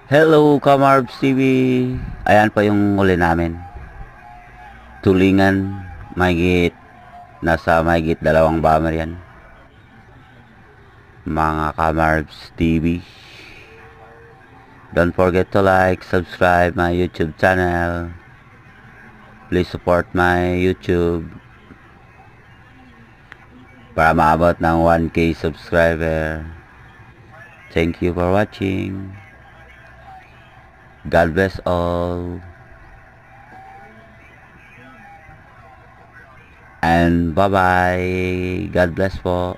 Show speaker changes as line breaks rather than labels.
Hello, Kamarbs TV. Ayan pa yung huli namin. Tulingan, nasa mahigit 2 bomber yan. Mga Kamarbs TV. Don't forget to like, subscribe my YouTube channel. Please support my YouTube para maabot ng 1K subscriber. Thank you for watching. God bless all. And bye-bye. God bless po.